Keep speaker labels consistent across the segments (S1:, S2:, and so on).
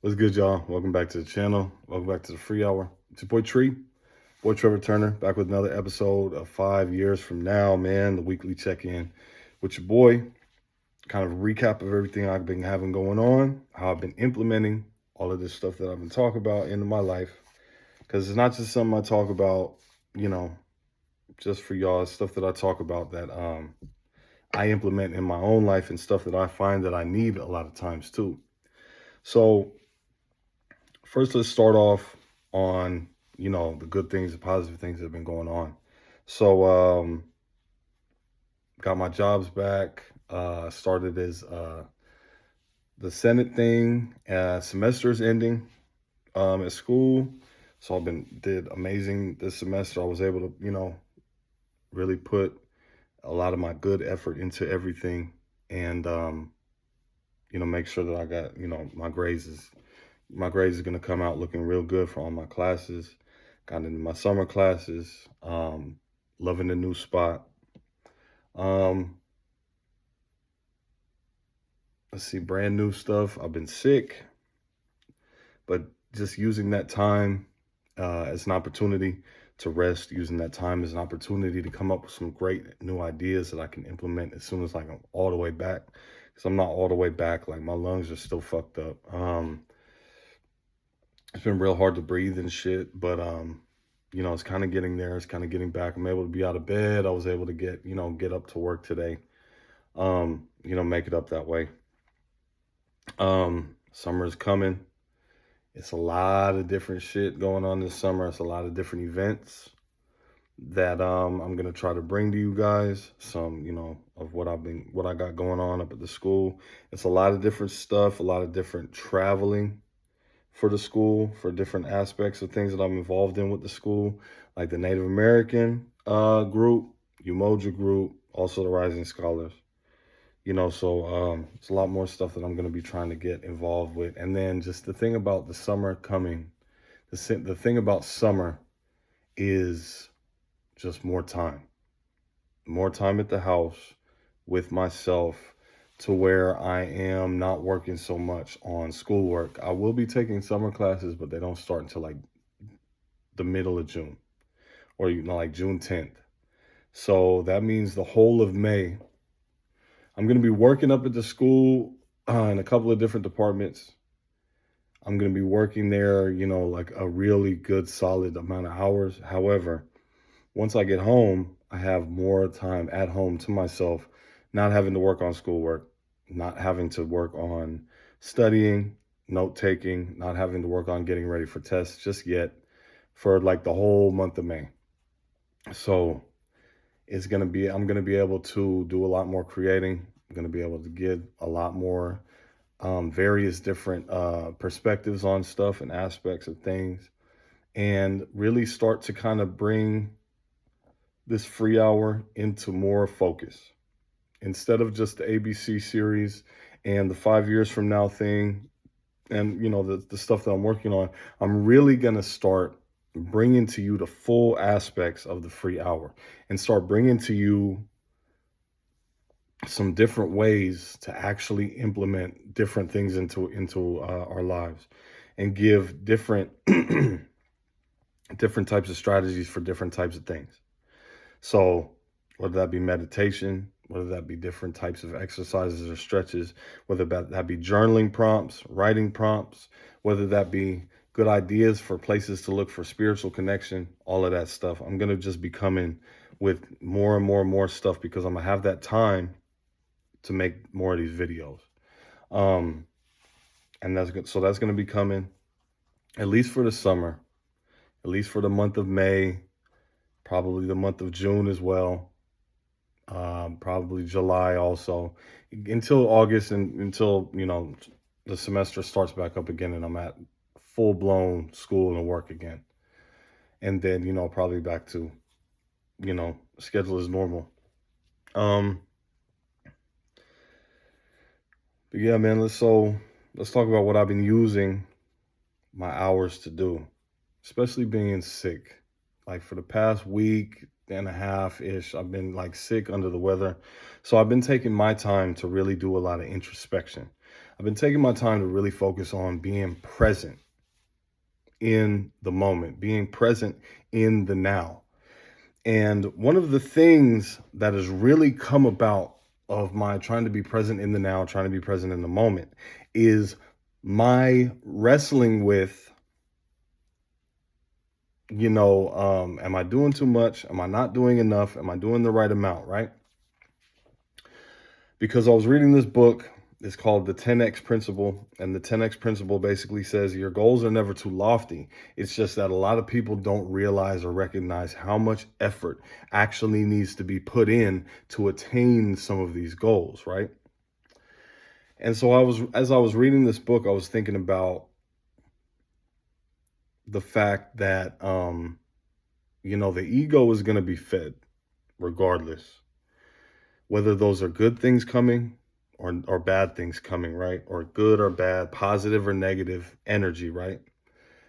S1: What's good, y'all? Welcome back to the channel. Welcome back to the free hour. It's your boy boy Trevor Turner, back with another episode of 5 years from now, man. The weekly check-in with your boy. Kind of a recap of everything I've been having going on, how I've been implementing all of this stuff that I've been talking about into my life. Because it's not just something I talk about, you know, just for y'all. It's stuff that I talk about that I implement in my own life and stuff that I find that I need a lot of times too. So first, let's start off on, the good things, the positive things that have been going on. So, got my jobs back, started as the Senate thing, semester's ending at school. So did amazing this semester. I was able to, really put a lot of my good effort into everything and, make sure that I got, my grades is going to come out looking real good for all my classes. Got into my summer classes. Loving the new spot. Um, let's see, brand new stuff. I've been sick, but just using that time as an opportunity to rest, using that time as an opportunity to come up with some great new ideas that I can implement as soon as like I'm all the way back. Because I'm not all the way back. Like my lungs are still fucked up. It's been real hard to breathe and shit, but it's kind of getting there. It's kind of getting back. I'm able to be out of bed. I was able to get up to work today. Make it up that way. Summer is coming. It's a lot of different shit going on this summer. It's a lot of different events that I'm gonna try to bring to you guys. Some, of what I got going on up at the school. It's a lot of different stuff, a lot of different traveling for the school, for different aspects of things that I'm involved in with the school, like the Native American group, Umoja group, also the Rising Scholars. So it's a lot more stuff that I'm going to be trying to get involved with. And then just the thing about the summer coming, the thing about summer is just more time at the house with myself, to where I am not working so much on schoolwork. I will be taking summer classes, but they don't start until like the middle of June, or like June 10th. So that means the whole of May, I'm going to be working up at the school in a couple of different departments. I'm going to be working there, like a really good solid amount of hours. However, once I get home, I have more time at home to myself, not having to work on schoolwork, not having to work on studying, note taking, not having to work on getting ready for tests just yet, for like the whole month of May. So I'm going to be able to do a lot more creating. I'm going to be able to give a lot more various different perspectives on stuff and aspects of things, and really start to kind of bring this free hour into more focus. Instead of just the ABC series and the 5 years from now thing, and the stuff that I'm working on, I'm really going to start bringing to you the full aspects of the free hour, and start bringing to you some different ways to actually implement different things into our lives, and give different different types of strategies for different types of things. So whether that be meditation, whether that be different types of exercises or stretches, whether that be journaling prompts, writing prompts, whether that be good ideas for places to look for spiritual connection, all of that stuff. I'm going to just be coming with more and more and more stuff, because I'm going to have that time to make more of these videos. And that's good. So that's going to be coming at least for the summer, at least for the month of May, probably the month of June as well. Probably July also, until August, and until, the semester starts back up again and I'm at full blown school and work again. And then, probably back to, schedule as normal. But yeah, man, let's talk about what I've been using my hours to do, especially being sick. Like for the past week and a half ish, I've been like sick, under the weather. So I've been taking my time to really do a lot of introspection. I've been taking my time to really focus on being present in the moment, being present in the now. And one of the things that has really come about of my trying to be present in the now, trying to be present in the moment, is my wrestling with, am I doing too much? Am I not doing enough? Am I doing the right amount? Right? Because I was reading this book. It's called the 10X Principle. And the 10X Principle basically says your goals are never too lofty. It's just that a lot of people don't realize or recognize how much effort actually needs to be put in to attain some of these goals, right? And so as I was reading this book, I was thinking about the fact that, the ego is going to be fed regardless, whether those are good things coming or bad things coming, right? Or good or bad, positive or negative energy, right?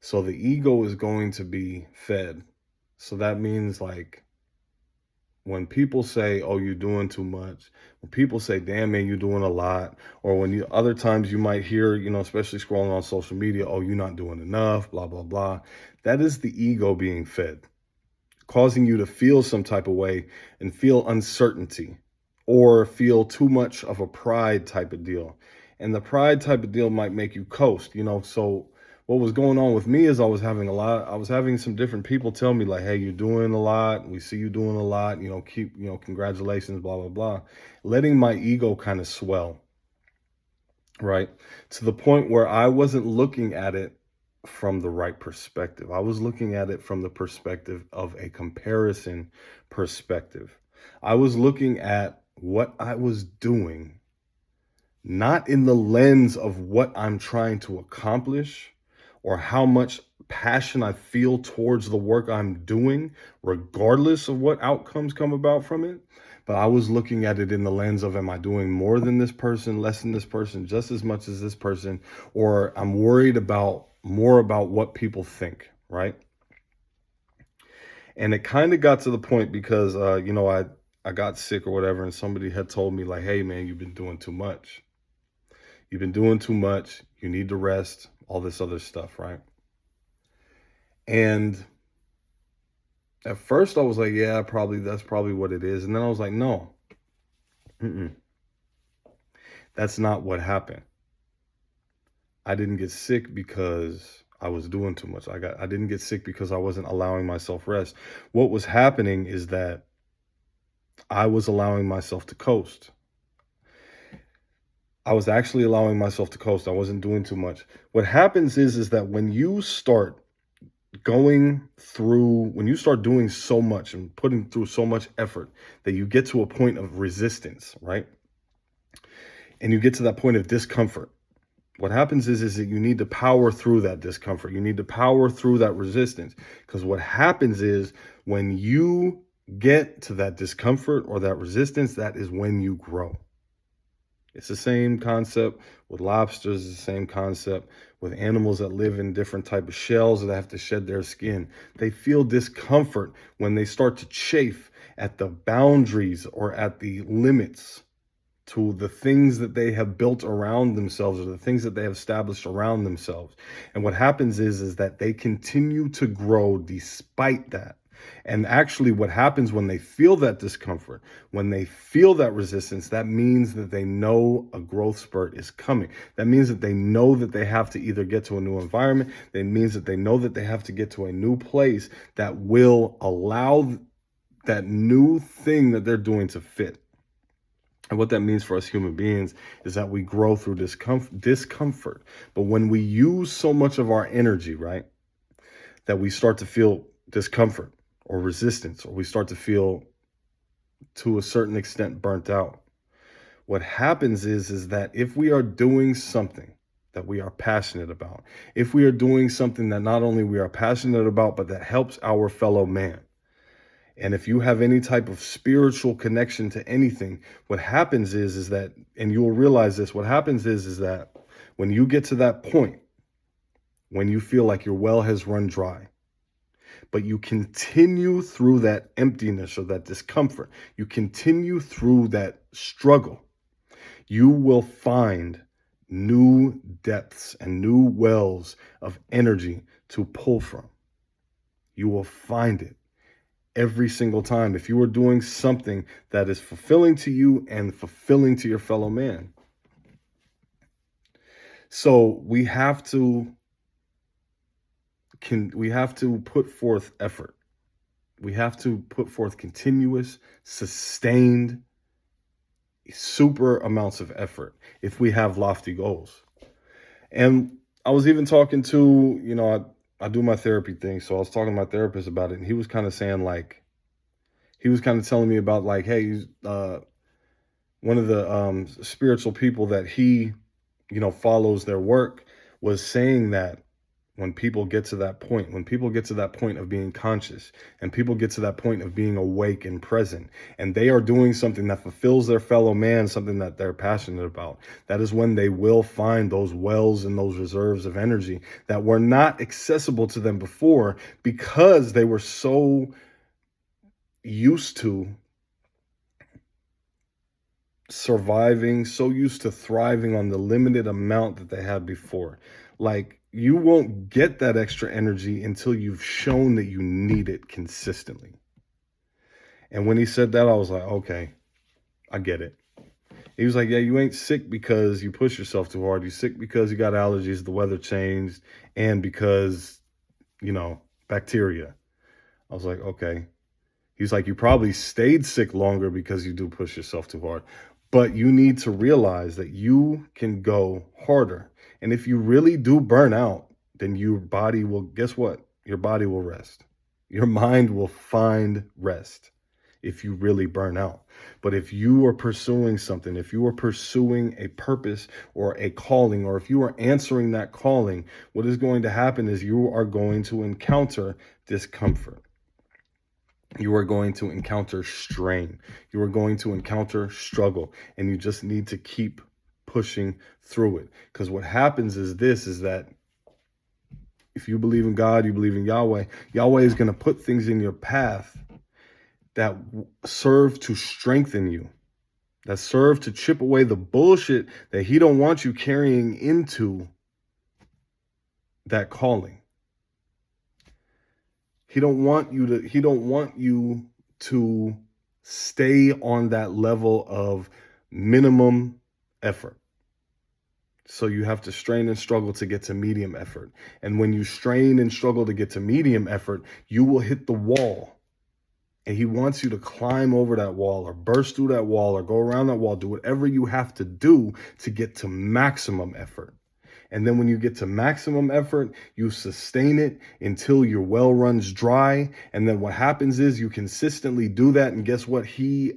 S1: So the ego is going to be fed. So that means, like, when people say, "Oh, you're doing too much," when people say, "Damn, man, you're doing a lot," or when you other times you might hear, especially scrolling on social media, "Oh, you're not doing enough," blah blah blah. That is the ego being fed, causing you to feel some type of way and feel uncertainty or feel too much of a pride type of deal. And the pride type of deal might make you coast. So what was going on with me is I was having some different people tell me, like, "Hey, you're doing a lot. We see you doing a lot, congratulations, blah, blah, blah." Letting my ego kind of swell, right? To the point where I wasn't looking at it from the right perspective. I was looking at it from the perspective of a comparison perspective. I was looking at what I was doing, not in the lens of what I'm trying to accomplish or how much passion I feel towards the work I'm doing, regardless of what outcomes come about from it. But I was looking at it in the lens of, am I doing more than this person, less than this person, just as much as this person, or I'm worried about more about what people think, right? And it kind of got to the point because, I got sick or whatever, and somebody had told me, like, "Hey, man, you've been doing too much. You've been doing too much. You need to rest," all this other stuff, right? And at first I was like, "Yeah, that's probably what it is." And then I was like, "No, mm-mm, that's not what happened. I didn't get sick because I was doing too much. I didn't get sick because I wasn't allowing myself rest. What was happening is that I was allowing myself to coast. I was actually allowing myself to coast. I wasn't doing too much. What happens is that when you start when you start doing so much and putting through so much effort that you get to a point of resistance, right? And you get to that point of discomfort. What happens is that you need to power through that discomfort. You need to power through that resistance. Because what happens is when you get to that discomfort or that resistance, that is when you grow. It's the same concept with lobsters, it's the same concept with animals that live in different type of shells that have to shed their skin. They feel discomfort when they start to chafe at the boundaries or at the limits to the things that they have built around themselves or the things that they have established around themselves. And what happens is that they continue to grow despite that. And actually what happens when they feel that discomfort, when they feel that resistance, that means that they know a growth spurt is coming. That means that they know that they have to either get to a new environment. That means that they know that they have to get to a new place that will allow that new thing that they're doing to fit. And what that means for us human beings is that we grow through discomfort. But when we use so much of our energy, right, that we start to feel discomfort or resistance, or we start to feel to a certain extent burnt out. What happens is that if we are doing something that we are passionate about, if we are doing something that not only we are passionate about, but that helps our fellow man, and if you have any type of spiritual connection to anything, what happens is that, and you will realize this, what happens is that when you get to that point, when you feel like your well has run dry, but you continue through that emptiness or that discomfort, you continue through that struggle, you will find new depths and new wells of energy to pull from. You will find it every single time if you are doing something that is fulfilling to you and fulfilling to your fellow man. So we have to put forth effort. We have to put forth continuous, sustained, super amounts of effort if we have lofty goals. And I was even talking to, I do my therapy thing. So I was talking to my therapist about it. And he was kind of saying, like, he was kind of telling me about, like, hey, one of the spiritual people that he, follows their work, was saying that when people get to that point, of being conscious, and people get to that point of being awake and present, and they are doing something that fulfills their fellow man, something that they're passionate about, that is when they will find those wells and those reserves of energy that were not accessible to them before, because they were so used to surviving, so used to thriving on the limited amount that they had before. Like, you won't get that extra energy until you've shown that you need it consistently. And when he said that, I was like, okay, I get it. He was like, yeah, you ain't sick because you push yourself too hard. You're sick because you got allergies, the weather changed, and because, bacteria. I was like, okay. He's like, you probably stayed sick longer because you do push yourself too hard. But you need to realize that you can go harder. And if you really do burn out, then your body will, guess what? Your body will rest. Your mind will find rest if you really burn out. But if you are pursuing something, if you are pursuing a purpose or a calling, or if you are answering that calling, what is going to happen is you are going to encounter discomfort. You are going to encounter strain. You are going to encounter struggle, and you just need to keep pushing through it. Because what happens is that if you believe in God, you believe in Yahweh, Yahweh is going to put things in your path that serve to strengthen you, that serve to chip away the bullshit that he don't want you carrying into that calling. He don't want you to stay on that level of minimum effort. So you have to strain and struggle to get to medium effort. And when you strain and struggle to get to medium effort, you will hit the wall. And he wants you to climb over that wall, or burst through that wall, or go around that wall, do whatever you have to do to get to maximum effort. And then when you get to maximum effort, you sustain it until your well runs dry. And then what happens is you consistently do that. And guess what? He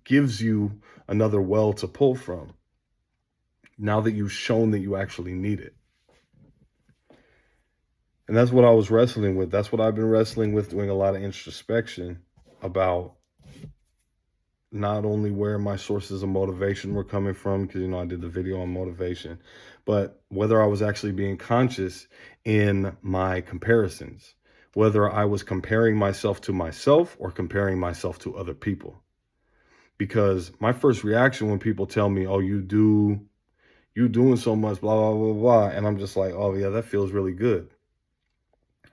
S1: gives you another well to pull from, now that you've shown that you actually need it. And that's what I was wrestling with. That's what I've been wrestling with, doing a lot of introspection about not only where my sources of motivation were coming from, because, I did the video on motivation, but whether I was actually being conscious in my comparisons, whether I was comparing myself to myself or comparing myself to other people. Because my first reaction when people tell me, oh, you doing so much, blah, blah, blah, blah. And I'm just like, oh yeah, that feels really good.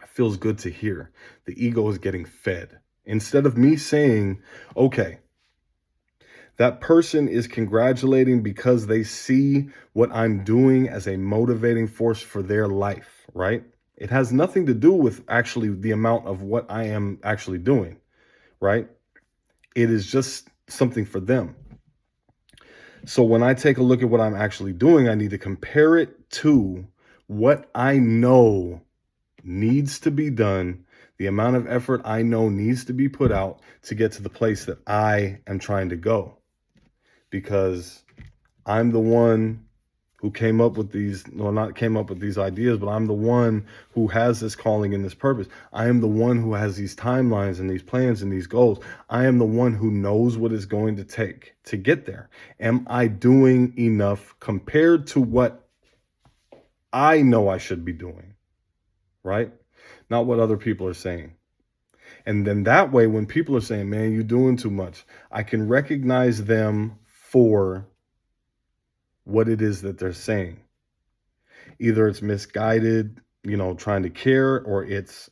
S1: It feels good to hear. The ego is getting fed. Instead of me saying, okay, that person is congratulating because they see what I'm doing as a motivating force for their life, right? It has nothing to do with actually the amount of what I am actually doing, right? It is just something for them. So when I take a look at what I'm actually doing, I need to compare it to what I know needs to be done, the amount of effort I know needs to be put out to get to the place that I am trying to go. Because I'm the one who came up with these, well, not came up with these ideas, but I'm the one who has this calling and this purpose. I am the one who has these timelines and these plans and these goals. I am the one who knows what it's going to take to get there. Am I doing enough compared to what I know I should be doing, right? Not what other people are saying. And then that way, when people are saying, man, you're doing too much, I can recognize them for what it is that they're saying. Either it's misguided, trying to care, or it's,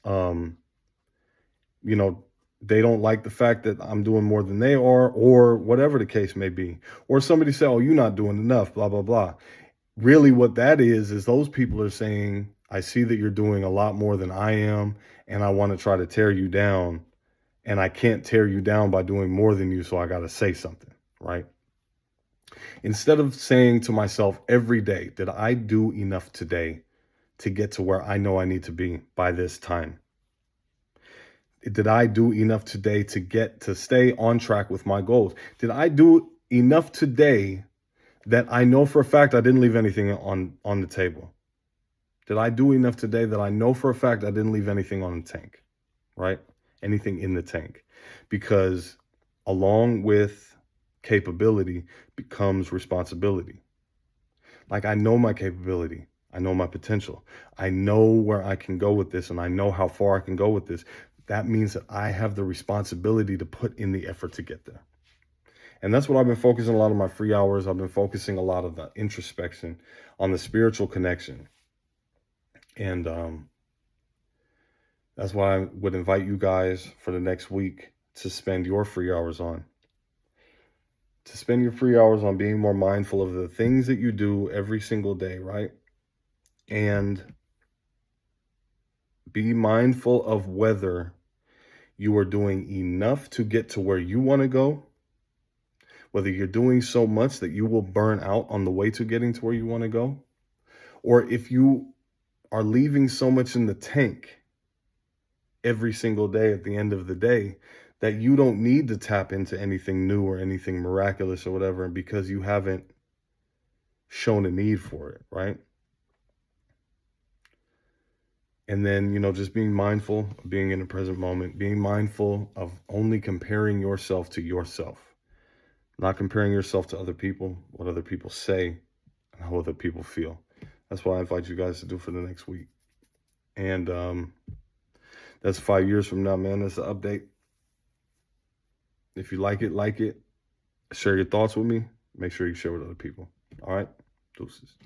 S1: they don't like the fact that I'm doing more than they are, or whatever the case may be. Or somebody say, oh, you're not doing enough, blah, blah, blah. Really, what that is those people are saying, I see that you're doing a lot more than I am, and I want to try to tear you down. And I can't tear you down by doing more than you, so I got to say something, right? Instead of saying to myself every day, did I do enough today to get to where I know I need to be by this time? Did I do enough today to stay on track with my goals? Did I do enough today that I know for a fact I didn't leave anything on the table? Did I do enough today that I know for a fact I didn't leave anything on the tank, right? Anything in the tank? Because along with capability becomes responsibility. Like, I know my capability. I know my potential. I know where I can go with this, and I know how far I can go with this. That means that I have the responsibility to put in the effort to get there. And that's what I've been focusing a lot of my free hours. I've been focusing a lot of the introspection on the spiritual connection. And that's why I would invite you guys for the next week to spend your free hours on. To spend your free hours on being more mindful of the things that you do every single day, right? And be mindful of whether you are doing enough to get to where you want to go, whether you're doing so much that you will burn out on the way to getting to where you want to go, or if you are leaving so much in the tank every single day at the end of the day that you don't need to tap into anything new or anything miraculous or whatever because you haven't shown a need for it, right? And then, just being mindful of being in the present moment, being mindful of only comparing yourself to yourself, not comparing yourself to other people, what other people say, and how other people feel. That's what I invite you guys to do for the next week. And that's 5 years from now, man. That's the update. If you like it, like it. Share your thoughts with me. Make sure you share with other people. All right? Deuces.